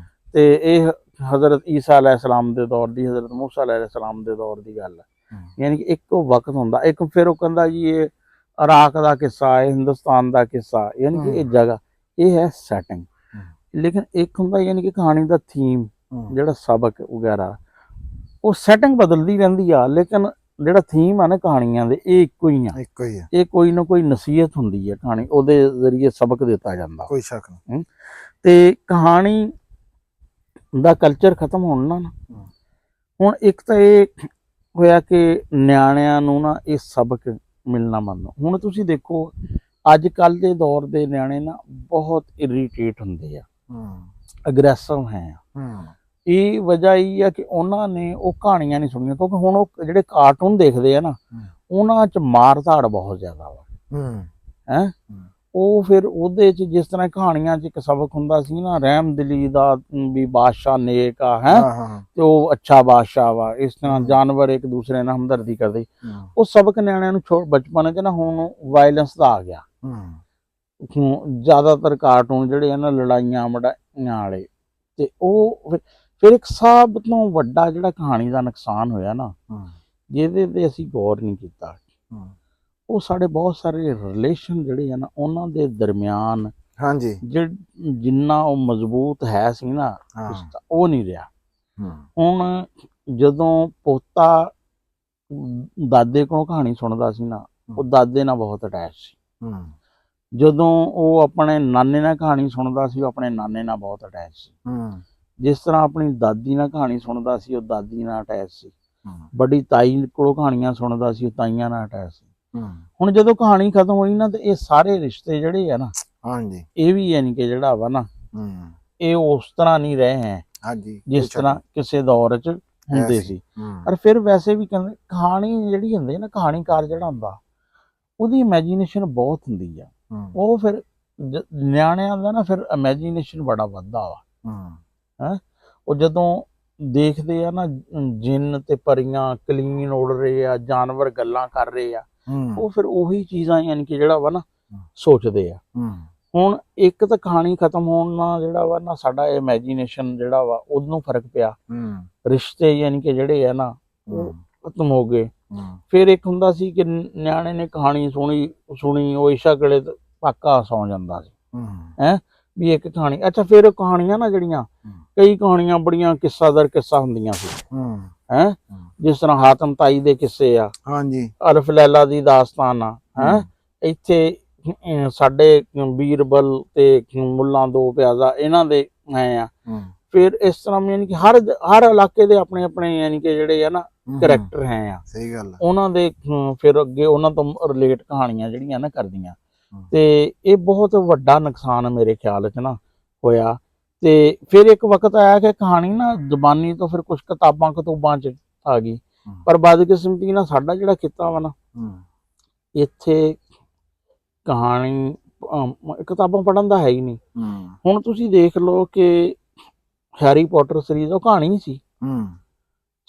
ਤੇ ਇਹ ਹਜ਼ਰਤ ਈਸਾ ਅਲੈਹਿਸਲਾਮ ਦੇ ਦੌਰ ਦੀ, ਹਜ਼ਰਤ ਮੂਸਾ ਅਲੈਹਿਸਲਾਮ ਦੇ ਦੌਰ ਦੀ ਗੱਲ ਹੈ। ਯਾਨੀ ਕਿ ਇੱਕੋ ਵਕਤ ਹੁੰਦਾ। ਇੱਕ ਫਿਰ ਉਹ ਕਹਿੰਦਾ ਜੀ ਇਹ ਇਰਾਕ ਦਾ ਕਿੱਸਾ ਹੈ, ਹਿੰਦੁਸਤਾਨ ਦਾ ਕਿੱਸਾ, ਯਾਨੀ ਕਿ ਇਹ ਜਗ੍ਹਾ, ਇਹ ਹੈ ਸੈਟਿੰਗ। ਲੇਕਿਨ ਇੱਕ ਹੁੰਦਾ ਯਾਨੀ ਕਿ ਕਹਾਣੀ ਦਾ ਥੀਮ, ਜਿਹੜਾ ਸਬਕ ਵਗੈਰਾ, ਉਹ ਸੈਟਿੰਗ ਬਦਲਦੀ ਰਹਿੰਦੀ ਆ, ਲੇਕਿਨ ਜਿਹੜਾ ਥੀਮ ਆ ਨਾ ਕਹਾਣੀਆਂ ਦੇ, ਇਹ ਇੱਕੋ ਹੀ ਆ। ਇਹ ਕੋਈ ਨਾ ਕੋਈ ਨਸੀਹਤ ਹੁੰਦੀ ਹੈ ਕਹਾਣੀ, ਉਹਦੇ ਜ਼ਰੀਏ ਸਬਕ ਦਿੱਤਾ ਜਾਂਦਾ, ਕੋਈ ਸ਼ੱਕ ਨਹੀਂ। ਤੇ ਕਹਾਣੀ ਦਾ ਕਲਚਰ ਖਤਮ ਹੋਣਾ ਨਾ, ਹੁਣ ਇੱਕ ਤਾਂ ਇਹ ਹੋਇਆ ਕਿ ਨਿਆਣਿਆਂ ਨੂੰ ਨਾ ਇਹ ਸਬਕ ਮਿਲਣਾ ਬੰਦ। ਹੁਣ ਤੁਸੀਂ ਦੇਖੋ ਅੱਜ ਕੱਲ੍ਹ ਦੇ ਦੌਰ ਦੇ ਨਿਆਣੇ ਨਾ ਬਹੁਤ ਇਰੀਟੇਟ ਹੁੰਦੇ ਆ, ਅਗਰੈਸਿਵ ਹੈ। ਇਹ ਵਜ੍ਹਾ ਇਹ ਆ ਕਿ ਉਹਨਾਂ ਨੇ ਉਹ ਕਹਾਣੀਆਂ ਨਹੀਂ ਸੁਣੀਆਂ, ਕਿਉਂਕਿ ਹੁਣ ਉਹ ਜਿਹੜੇ ਕਾਰਟੂਨ ਦੇਖਦੇ ਆ ਨਾ, ਉਹਨਾਂ 'ਚ ਮਾਰ ਧਾੜ ਬਹੁਤ ਜ਼ਿਆਦਾ ਵਾ ਹੈ। ਉਹ ਫਿਰ ਉਹਦੇ 'ਚ ਜਿਸ ਤਰ੍ਹਾਂ ਕਹਾਣੀਆਂ 'ਚ ਇੱਕ ਸਬਕ ਹੁੰਦਾ ਸੀ ਨਾ, ਰਹਿਮ ਦਿਲੀ ਦਾ, ਵੀ ਬਾਦਸ਼ਾਹ ਨੇਕ ਆ ਹੈ, ਤੇ ਉਹ ਅੱਛਾ ਬਾਦਸ਼ਾਹ ਵਾ, ਇਸ ਤਰ੍ਹਾਂ ਜਾਨਵਰ ਇੱਕ ਦੂਸਰੇ ਨਾਲ ਹਮਦਰਦੀ ਕਰਦੇ, ਉਹ ਸਬਕ ਨਿਆਣਿਆਂ ਨੂੰ ਬਚਪਨ 'ਚ ਨਾ ਹੁਣ ਵਾਇਲੈਂਸ ਦਾ ਆ ਗਿਆ। ਜ਼ਿਆਦਾਤਰ ਕਾਰਟੂਨ ਜਿਹੜੇ ਆ ਨਾ ਲੜਾਈਆਂ ਮੜਾਈਆਂ ਵਾਲੇ, ਤੇ ਉਹ ਫਿਰ ਇੱਕ ਸਭ ਤੋਂ ਵੱਡਾ ਜਿਹੜਾ ਕਹਾਣੀ ਦਾ ਨੁਕਸਾਨ ਹੋਇਆ ਨਾ, ਜਿਹਦੇ ਤੇ ਅਸੀਂ ਗੌਰ ਨਹੀਂ ਕੀਤਾ, ਉਹ ਸਾਡੇ ਬਹੁਤ ਸਾਰੇ ਰਿਲੇਸ਼ਨ ਜਿਹੜੇ ਆ ਨਾ ਉਹਨਾਂ ਦੇ ਦਰਮਿਆਨ ਜਿੰਨਾ ਉਹ ਮਜ਼ਬੂਤ ਹੈ ਸੀ ਨਾ, ਉਹ ਨਹੀਂ ਰਿਹਾ। ਹੁਣ ਜਦੋਂ ਪੋਤਾ ਦਾਦੇ ਕੋਲੋਂ ਕਹਾਣੀ ਸੁਣਦਾ ਸੀ ਨਾ, ਉਹ ਦਾਦੇ ਨਾਲ ਬਹੁਤ ਅਟੈਚ ਸੀ। ਜਦੋਂ ਉਹ ਆਪਣੇ ਨਾਨੇ ਨਾਲ ਕਹਾਣੀ ਸੁਣਦਾ ਸੀ, ਉਹ ਆਪਣੇ ਨਾਨੇ ਨਾਲ ਬਹੁਤ ਅਟੈਚ ਸੀ। ਜਿਸ ਤਰ੍ਹਾਂ ਆਪਣੀ ਦਾਦੀ ਨਾਲ ਕਹਾਣੀ ਸੁਣਦਾ ਸੀ, ਉਹ ਦਾਦੀ ਨਾਲ ਅਟੈਚ ਸੀ। ਵੱਡੀ ਤਾਈ ਕੋਲੋਂ ਕਹਾਣੀਆਂ ਸੁਣਦਾ ਸੀ, ਉਹ ਤਾਈਆਂ ਨਾਲ ਅਟੈਚ ਸੀ। ਹੁਣ ਜਦੋਂ ਕਹਾਣੀ ਖਤਮ ਹੋਈ ਨਾ, ਤੇ ਇਹ ਸਾਰੇ ਰਿਸ਼ਤੇ ਜਿਹੜੇ ਆ ਨਾ, ਹਾਂਜੀ, ਇਹ ਵੀ ਯਾਨੀ ਕਿ ਜਿਹੜਾ ਵਾ ਨਾ, ਇਹ ਉਸ ਤਰ੍ਹਾਂ ਨਹੀਂ ਰਹੇ ਹੈ ਜਿਸ ਤਰ੍ਹਾਂ ਕਿਸੇ ਦੌਰ 'ਚ ਹੁੰਦੇ ਸੀ। ਪਰ ਫਿਰ ਵੈਸੇ ਵੀ ਕਹਿੰਦੇ ਕਹਾਣੀ ਜਿਹੜੀ ਹੁੰਦੀ ਹੈ ਨਾ, ਕਹਾਣੀਕਾਰ ਜਿਹੜਾ ਹੁੰਦਾ, ਉਹਦੀ ਇਮੈਜੀਨੇਸ਼ਨ ਬਹੁਤ ਹੁੰਦੀ ਆ। ਉਹ ਫਿਰ ਨਿਆਣਿਆਂ ਦਾ ਨਾ ਫਿਰ ਇਮੈਜੀਨੇਸ਼ਨ ਬੜਾ ਵੱਧਦਾ ਵਾ। ਉਹ ਜਦੋਂ ਦੇਖਦੇ ਆ ਨਾ, ਜਿੰਨ ਤੇ ਪਰੀਆਂ ਕਲੀਨ ਉੜ ਰਹੇ ਆ, ਜਾਨਵਰ ਗੱਲਾਂ ਕਰ ਰਹੇ ਆ, ਉਹ ਫਿਰ ਉਹੀ ਚੀਜ਼ਾਂ ਯਾਨੀ ਕਿ ਜਿਹੜਾ ਵਾ ਨਾ ਸੋਚਦੇ ਆ। ਹੁਣ ਇੱਕ ਤਾਂ ਕਹਾਣੀ ਖਤਮ ਹੋਣ ਨਾਲ ਜਿਹੜਾ ਵਾ ਨਾ, ਸਾਡਾ ਇਮੈਜੀਨੇਸ਼ਨ ਜਿਹੜਾ ਵਾ ਉਹਨੂੰ ਫਰਕ ਪਿਆ। ਰਿਸ਼ਤੇ ਯਾਨੀ ਕਿ ਜਿਹੜੇ ਆ ਨਾ, ਉਹ ਖਤਮ ਹੋ ਗਏ। ਫਿਰ ਇੱਕ ਹੁੰਦਾ ਸੀ ਕਿ ਨਿਆਣੇ ਨੇ ਕਹਾਣੀ ਸੁਣੀ, ਉਹ ਇਸ਼ਾ ਗਲੇ ਪੱਕਾ ਸੌਂ ਜਾਂਦਾ ਸੀ। ਵੀ ਇੱਕ ਕਹਾਣੀ, ਅੱਛਾ ਫਿਰ ਕਹਾਣੀਆਂ ਨਾ ਜਿਹੜੀਆਂ, ਕਈ ਕਹਾਣੀਆਂ ਬੜੀਆਂ ਕਿੱਸਾਦਰ ਕਿੱਸਾ ਹੁੰਦੀਆਂ ਸੀ। ਜਿਸ ਤਰ੍ਹਾਂ ਹਾਤਮ ਤਾਈ ਦੇ ਕਿੱਸੇ ਆ, ਅਲਫ ਲੈਲਾ ਦੀ ਦਾਸਤਾਨ ਆ। ਇੱਥੇ ਸਾਡੇ ਬੀਰਬਲ ਤੇ ਮੁੱਲਾਂ ਦੋ ਪਿਆਜ਼ਾ, ਇਹਨਾਂ ਦੇ ਆਏ ਆ। ਫਿਰ ਇਸ ਤਰ੍ਹਾਂ ਯਾਨੀ ਕਿ ਹਰ ਇਲਾਕੇ ਦੇ ਆਪਣੇ ਆਪਣੇ ਯਾਨੀ ਕਿ ਜਿਹੜੇ ਆ ਨਾ ਕਰੈਕਟਰ ਹੈ ਆ। ਸਹੀ ਗੱਲ। ਉਹਨਾਂ ਦੇ ਫਿਰ ਅੱਗੇ ਉਹਨਾਂ ਤੋਂ ਰਿਲੇਟ ਕਹਾਣੀਆਂ ਜਿਹੜੀਆਂ ਨਾ ਕਰਦੀਆਂ। ਤੇ ਇਹ ਬਹੁਤ ਵੱਡਾ ਨੁਕਸਾਨ ਮੇਰੇ ਖਿਆਲ 'ਚ ਨਾ ਹੋਇਆ। ਤੇ ਫਿਰ ਇੱਕ ਵਕਤ ਆਇਆ ਕਿ ਕਹਾਣੀ ਨਾ ਜ਼ਬਾਨੀ ਤੋਂ ਫਿਰ ਕੁਛ ਕਿਤਾਬਾਂ 'ਚ ਆ ਗਈ। ਪਰ ਬਦਕਿਸਮਤੀ ਨਾਲ ਸਾਡਾ ਜਿਹੜਾ ਖਿੱਤਾ ਵਾ ਨਾ, ਇੱਥੇ ਕਹਾਣੀ ਕਿਤਾਬਾਂ ਪੜ੍ਹਨ ਦਾ ਹੈ ਹੀ ਨਹੀਂ। ਹੁਣ ਤੁਸੀਂ ਦੇਖ ਲਓ ਕਿ ਹੈਰੀ ਪੋਟਰ ਸੀਰੀਜ਼ ਉਹ ਕਹਾਣੀ ਸੀ।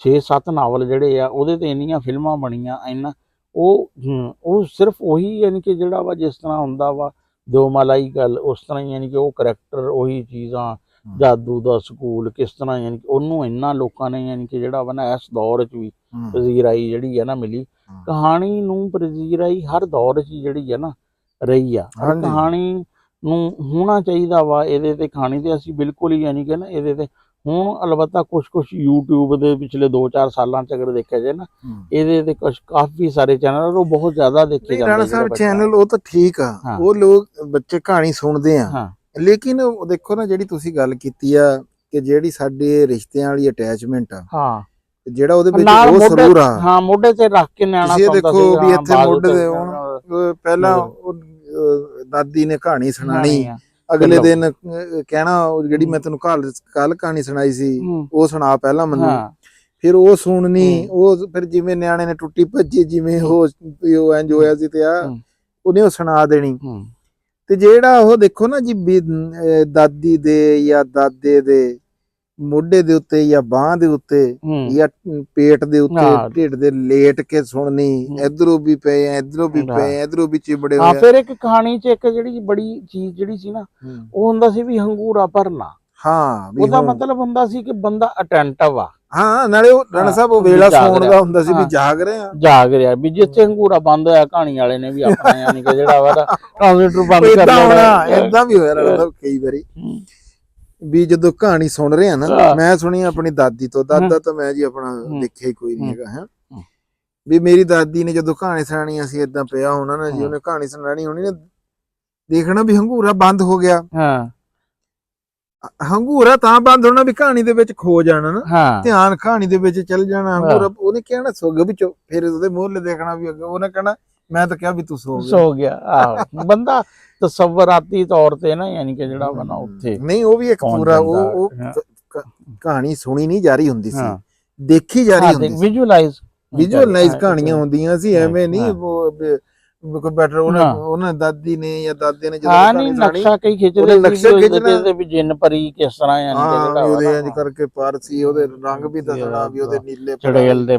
6-7 ਨਾਵਲ ਜਿਹੜੇ ਆ, ਉਹਦੇ ਤੇ ਇੰਨੀਆਂ ਫਿਲਮਾਂ ਬਣੀਆਂ, ਇੰਨਾ ਉਹ ਸਿਰਫ ਉਹੀ ਯਾਨੀ ਕਿ ਜਿਹੜਾ ਵਾ ਜਿਸ ਤਰ੍ਹਾਂ ਹੁੰਦਾ ਵਾ ਦਿਓ ਮਲਾਈ ਗੱਲ, ਉਸ ਤਰ੍ਹਾਂ ਹੀ ਯਾਨੀ ਕਿ ਉਹ ਕਰੈਕਟਰ, ਉਹੀ ਚੀਜ਼ਾਂ, ਜਾਦੂ ਦਾ ਸਕੂਲ, ਕਿਸ ਤਰ੍ਹਾਂ ਯਾਨੀ ਕਿ ਉਹਨੂੰ ਇੰਨਾ ਲੋਕਾਂ ਨੇ ਯਾਨੀ ਕਿ ਜਿਹੜਾ ਵਾ ਨਾ ਇਸ ਦੌਰ 'ਚ ਵੀ ਪਜ਼ੀਰਾਈ ਜਿਹੜੀ ਆ ਨਾ ਮਿਲੀ। ਕਹਾਣੀ ਨੂੰ ਪਜ਼ੀਰਾਈ ਹਰ ਦੌਰ 'ਚ ਜਿਹੜੀ ਆ ਨਾ ਰਹੀ ਆ। ਕਹਾਣੀ ਨੂੰ ਹੋਣਾ ਚਾਹੀਦਾ ਵਾ ਇਹਦੇ ਤੇ, ਕਹਾਣੀ ਤੇ ਅਸੀਂ ਬਿਲਕੁਲ ਹੀ ਯਾਨੀ ਕਿ ਨਾ ਇਹਦੇ ਤੇ ਹੁਣ ਅਲਬੱਤਾ ਕੁਛ YouTube ਦੇ ਪਿਛਲੇ 2-4 ਸਾਲਾਂ 'ਚ ਅਗਰ ਦੇਖਿਆ ਜਾਏ ਨਾ, ਇਹਦੇ ਤੇ ਕਾਫੀ ਸਾਰੇ ਚੈਨਲ ਉਹ ਬਹੁਤ ਜ਼ਿਆਦਾ ਦੇਖੇ ਜਾਂਦੇ। ਰਾਣਾ ਸਾਹਿਬ ਚੈਨਲ ਉਹ ਤਾਂ ਠੀਕ ਆ, ਉਹ ਲੋਕ ਬੱਚੇ ਕਹਾਣੀ ਸੁਣਦੇ ਆ, ਲੇਕਿਨ ਉਹ ਦੇਖੋ ਨਾ ਜਿਹੜੀ ਤੁਸੀਂ ਗੱਲ ਕੀਤੀ ਆ ਕਿ ਜਿਹੜੀ ਸਾਡੇ ਰਿਸ਼ਤਿਆਂ ਵਾਲੀ ਅਟੈਚਮੈਂਟ ਆ, ਜਿਹੜਾ ਉਹਦੇ ਵਿੱਚ ਉਹ ਸਰੂਰ ਆ, ਮੋਢੇ ਤੇ ਰੱਖ ਕੇ ਨਿਆਣਾ ਤੁਸੀਂ ਦੇਖੋ ਵੀ ਇੱਥੇ ਮੋਢੇ ਤੇ ਹੁਣ ਪਹਿਲਾਂ ਦਾਦੀ ਨੇ ਕਹਾਣੀ ਸੁਣਾਣੀ, ਅਗਲੇ ਦਿਨ ਕਹਿਣਾ ਜਿਹੜੀ ਮੈਂ ਤੈਨੂੰ ਕੱਲ ਕਹਾਣੀ ਸੁਣਾਈ ਸੀ ਉਹ ਸੁਣਾ ਪਹਿਲਾਂ ਮੈਨੂੰ, ਫਿਰ ਉਹ ਸੁਣਨੀ, ਉਹ ਫਿਰ ਜਿਵੇਂ ਨਿਆਣੇ ਨੇ ਟੁੱਟੀ ਭੱਜੀ, ਜਿਵੇਂ ਉਹ ਇੰਜ ਹੋਇਆ ਸੀ ਤੇ ਆ ਉਹਨੇ ਉਹ ਸੁਣਾ ਦੇਣੀ। ਤੇ ਜਿਹੜਾ ਉਹ ਦੇਖੋ ਨਾ ਜੀ, ਦਾਦੀ ਦੇ ਜਾਂ ਦਾਦੇ ਦੇ ਮੋਢੇ ਦੇ ਉੱਤੇ ਜਾਂ ਬਾਂਹ ਦੇ ਉੱਤੇ ਜਾਂ ਪੇਟ ਦੇ ਉੱਤੇ ਢਿੱਡ ਦੇ ਲੇਟ ਕੇ ਸੁਣਨੀ, ਇਧਰੋਂ ਵੀ ਪਏ, ਇਧਰੋਂ ਵੀ ਪਏ, ਇਧਰੋਂ ਵੀ ਚਿਬੜੇ ਹੋਏ। ਫਿਰ ਇੱਕ ਕਹਾਣੀ 'ਚ ਇੱਕ ਜਿਹੜੀ ਬੜੀ ਚੀਜ਼ ਜਿਹੜੀ ਸੀ ਨਾ, ਉਹ ਹੁੰਦਾ ਸੀ ਵੀ ਹੰਗੂਰਾ ਭਰਨਾ। ਉਹਦਾ ਮਤਲਬ ਹੁੰਦਾ ਸੀ ਕਿ ਬੰਦਾ ਅਟੈਂਟਿਵ ਆ। ਨਾਲੇ ਉਹ ਰਾਣਾ ਸਾਹਿਬ ਉਹ ਵੇਲਾ ਸੌਣ ਦਾ ਹੁੰਦਾ ਸੀ ਵੀ ਜਾਗ ਰਿਹਾ ਵੀ ਜਿੱਥੇ ਹੰਗੂਰਾ ਬੰਦ ਹੋਇਆ, ਕਹਾਣੀ ਵਾਲੇ ਨੇ ਵੀ ਆਪਣਾ ਯਾਨੀ ਕਿ ਜਿਹੜਾ ਵਾ ਟ੍ਰਾਂਸਲੇਟਰ ਬੰਦ ਕਰ ਲੈਣਾ। ਏਦਾਂ ਵੀ ਹੋਇਆ ਰਾਣਾ ਸਾਹਿਬ ਕਈ ਵਾਰੀ ਵੀ ਜਦੋਂ ਕਹਾਣੀ ਸੁਣ ਰਹੇ ਆ ਨਾ, ਮੈਂ ਸੁਣੀ ਆਪਣੀ ਦਾਦੀ ਤੋਂ, ਦਾਦਾ ਤਾਂ ਮੈਂ ਜੀ ਆਪਣਾ ਦੇਖਿਆ ਹੀ ਕੋਈ ਨਹੀਂ ਹੈਗਾ, ਵੀ ਮੇਰੀ ਦਾਦੀ ਨੇ ਜਦੋਂ ਕਹਾਣੀ ਸੁਣਾਣੀ, ਅਸੀਂ ਏਦਾਂ ਪਿਆ ਹੋਣਾ ਨਾ ਜੀ, ਉਹਨੇ ਕਹਾਣੀ ਸੁਣਾਣੀ ਹੋਣੀ ਨਾ, ਦੇਖਣਾ ਵੀ ਹੰਗੂਰਾ ਬੰਦ ਹੋ ਗਿਆ। ਹੰਗੂਰਾ ਤਾਂ ਬੰਦ ਹੋਣਾ ਵੀ ਕਹਾਣੀ ਦੇ ਵਿੱਚ ਖੋ ਜਾਣਾ ਨਾ, ਧਿਆਨ ਕਹਾਣੀ ਦੇ ਵਿੱਚ ਚੱਲ ਜਾਣਾ। ਹੰਗੂਰਾ ਉਹਨੇ ਕਹਿਣਾ ਸੁੱਗ ਵਿੱਚੋਂ, ਫਿਰ ਉਹਦੇ ਮੂਹਰੇ ਦੇਖਣਾ ਵੀ ਅੱਗੇ ਉਹਨੇ ਕਹਿਣਾ ਮੈਂ ਤਾਂ ਕਿਹਾ ਵੀ ਤੂੰ ਸੋ ਗਿਆ। ਆਹੋ, ਬੰਦਾ ਤਸਵਰਾਤੀ ਤੌਰ ਤੇ ਨਾ ਯਾਨੀ ਕਿ ਜਿਹੜਾ ਵਾ ਨਾ ਉੱਥੇ ਨਹੀਂ, ਉਹ ਵੀ ਇੱਕ ਪੂਰਾ ਉਹ ਕਹਾਣੀ ਸੁਣੀ ਨਹੀਂ ਜਾ ਰਹੀ ਹੁੰਦੀ ਸੀ, ਦੇਖੀ ਜਾ ਰਹੀ ਹੁੰਦੀ ਸੀ, ਵਿਜ਼ੂਅਲਾਈਜ਼ ਕਹਾਣੀਆਂ ਹੁੰਦੀਆਂ ਸੀ। ਐਵੇਂ ਨਹੀਂ ਬੈਟਰ ਉਹਨਾਂ ਦਾਦੀ ਨੇ ਜਾਂ ਦਾਦੇ ਨੇ ਜਦੋਂ ਨਕਸ਼ਾ ਕਈ ਖਿੱਚਦੇ ਸੀ ਵੀ ਜਿੰਨ ਪਰੀ ਕਿਸ ਤਰ੍ਹਾਂ ਯਾਨੀ ਕਿ ਜਿਹੜਾ ਉਹਦੇ ਇੰਜ ਕਰਕੇ ਪਰ ਸੀ, ਉਹਦੇ ਰੰਗ ਵੀ ਦੱਸਣਾ ਵੀ ਉਹਦੇ ਨੀਲੇ ਚੜੇਲ ਦੇ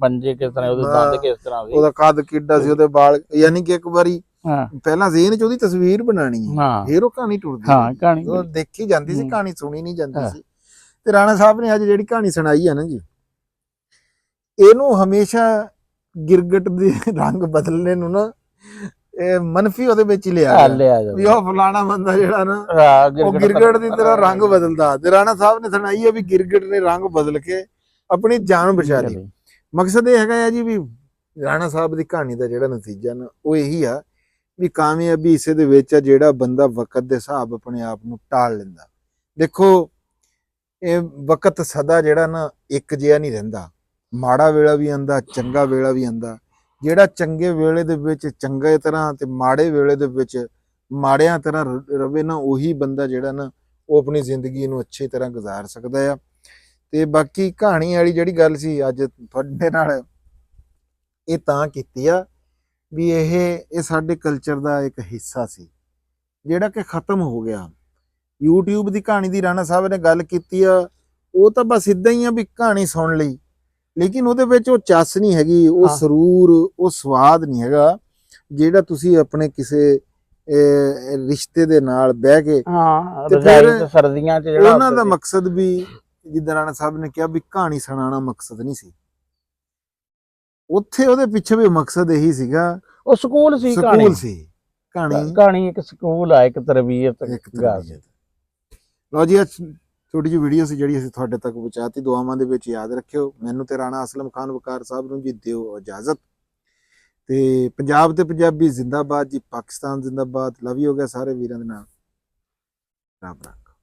ਪੰਜੇ ਕਿਸ ਤਰ੍ਹਾਂ, ਉਹਦੇ ਦੰਦ ਕਿਸ ਤਰ੍ਹਾਂ ਸੀ, ਉਹਦਾ ਕੱਦ ਕਿੱਡਾ ਸੀ, ਉਹਦੇ ਵਾਲ, ਯਾਨੀ ਕਿ ਇੱਕ ਵਾਰੀ ਪਹਿਲਾਂ ਜ਼ੇਨ 'ਚ ਉਹਦੀ ਤਸਵੀਰ ਬਣਾਣੀ ਹੈ, ਫਿਰ ਉਹ ਕਹਾਣੀ ਟੁੱਟਦੀ, ਉਹ ਦੇਖੀ ਜਾਂਦੀ ਸੀ, ਕਹਾਣੀ ਸੁਣੀ ਨਹੀਂ ਜਾਂਦੀ ਸੀ। ਤੇ ਰਾਣਾ ਸਾਹਿਬ ਨੇ ਅੱਜ ਜਿਹੜੀ ਕਹਾਣੀ ਸੁਣਾਈ ਹੈ ਨਾ ਜੀ, ਇਹਨੂੰ ਹਮੇਸ਼ਾ ਗਿਰਗਟ ਦੇ ਰੰਗ ਬਦਲਣੇ ਨੂੰ ਨਾ ਇਹ ਮਨਫੀ ਉਹਦੇ ਵਿੱਚ ਹੀ ਲਿਆ ਲਿਆ ਵੀ ਉਹ ਫਲਾਣਾ ਬੰਦਾ ਜਿਹੜਾ ਨਾ ਹਾਂ ਉਹ ਗਿਰਗਟ ਦੀ ਤਰ੍ਹਾਂ ਰੰਗ ਬਦਲਦਾ। ਤੇ ਰਾਣਾ ਸਾਹਿਬ ਨੇ ਸੁਣਾਈ ਹੈ ਵੀ ਗਿਰਗਟ ਨੇ ਰੰਗ ਬਦਲ ਕੇ ਆਪਣੀ ਜਾਨ ਬਚਾ ਲਈ। ਮਕਸਦ ਇਹ ਹੈਗਾ ਆ ਜੀ ਵੀ ਰਾਣਾ ਸਾਹਿਬ ਦੀ ਕਹਾਣੀ ਦਾ ਜਿਹੜਾ ਨਤੀਜਾ ਨਾ ਉਹ ਇਹੀ ਆ ਵੀ ਕਾਮਯਾਬੀ ਇਸੇ ਦੇ ਵਿੱਚ ਆ ਜਿਹੜਾ ਬੰਦਾ ਵਕਤ ਦੇ ਹਿਸਾਬ ਆਪਣੇ ਆਪ ਨੂੰ ਟਾਲ ਲੈਂਦਾ। ਦੇਖੋ ਇਹ ਵਕਤ ਸਦਾ ਜਿਹੜਾ ਨਾ ਇੱਕ ਜਿਹਾ ਨਹੀਂ ਰਹਿੰਦਾ, ਮਾੜਾ ਵੇਲਾ ਵੀ ਆਂਦਾ, ਚੰਗਾ ਵੇਲਾ ਵੀ ਆਂਦਾ। ਜਿਹੜਾ ਚੰਗੇ ਵੇਲੇ ਦੇ ਵਿੱਚ ਚੰਗੇ ਤਰ੍ਹਾਂ ਤੇ ਮਾੜੇ ਵੇਲੇ ਦੇ ਵਿੱਚ ਮਾੜਿਆਂ ਤਰ੍ਹਾਂ ਰਵੇ ਨਾ, ਉਹੀ ਬੰਦਾ ਜਿਹੜਾ ਨਾ ਉਹ ਆਪਣੀ ਜ਼ਿੰਦਗੀ ਨੂੰ ਅੱਛੀ ਤਰ੍ਹਾਂ ਗੁਜ਼ਾਰ ਸਕਦਾ ਆ। ਤੇ ਬਾਕੀ ਕਹਾਣੀ ਵਾਲੀ ਜਿਹੜੀ ਗੱਲ ਸੀ ਅੱਜ ਤੁਹਾਡੇ ਨਾਲ ਇਹ ਤਾਂ ਕੀਤੀ ਆ ਵੀ ਇਹ ਸਾਡੇ ਕਲਚਰ ਦਾ ਇੱਕ ਹਿੱਸਾ ਸੀ ਜਿਹੜਾ ਕਿ ਖਤਮ ਹੋ ਗਿਆ। YouTube ਦੀ ਕਹਾਣੀ ਦੀ ਰਾਣਾ ਸਾਹਿਬ ਨੇ ਗੱਲ ਕੀਤੀ ਆ, ਉਹ ਤਾਂ ਬਸ ਇਦਾਂ ਹੀ ਆ ਵੀ ਕਹਾਣੀ ਸੁਣ ਲਈ, ਲੇਕਿਨ ਉਹਦੇ ਵਿੱਚ ਉਹ ਚੱਸ ਨਹੀਂ ਹੈਗੀ, ਉਹ ਸਰੂਰ, ਉਹ ਸਵਾਦ ਨਹੀਂ ਹੈਗਾ ਜਿਹੜਾ ਤੁਸੀਂ ਆਪਣੇ ਕਿਸੇ ਰਿਸ਼ਤੇ ਦੇ ਨਾਲ ਬਹਿ ਕੇ ਤੇ ਫਿਰ ਸਰਦੀਆਂ 'ਚ ਜਿਹੜਾ ਉਹਨਾਂ ਦਾ ਮਕਸਦ ਵੀ ਜਿੱਦਾਂ ਰਾਣਾ ਸਾਹਿਬ ਨੇ ਕਿਹਾ ਵੀ ਕਹਾਣੀ ਸੁਣਾਉਣਾ ਮਕਸਦ ਨਹੀਂ ਸੀ, ਉੱਥੇ ਉਹਦੇ ਪਿੱਛੇ ਵੀ ਮਕਸਦ ਇਹੀ ਸੀਗਾ, ਉਹ ਸਕੂਲ ਸੀ, ਸਕੂਲ ਸੀ। ਕਹਾਣੀ ਇੱਕ ਸਕੂਲ ਆ, ਇੱਕ ਤਰਬੀਅਤ। ਲਓ ਜੀ ਛੋਟੀ ਜਿਹੀ ਵੀਡੀਓ ਸੀ ਜਿਹੜੀ ਅਸੀਂ ਤੁਹਾਡੇ ਤੱਕ ਪਹੁੰਚਾਤੀ। ਦੁਆਵਾਂ ਦੇ ਵਿੱਚ ਯਾਦ ਰੱਖਿਓ। ਮੈਨੂੰ ਤੇ ਰਾਣਾ ਅਸਲਮ ਖਾਨ ਵਕਾਰ ਸਾਹਿਬ ਨੂੰ ਜੀ ਦਿਓ ਇਜਾਜ਼ਤ। ਤੇ ਪੰਜਾਬ ਤੇ ਪੰਜਾਬੀ ਜ਼ਿੰਦਾਬਾਦ ਜੀ, ਪਾਕਿਸਤਾਨ ਜ਼ਿੰਦਾਬਾਦ। ਲਵ ਯੂ ਹੋ ਗਿਆ ਸਾਰੇ ਵੀਰਾਂ ਦੇ ਨਾਲ। ਰੱਬ ਰੱਖ।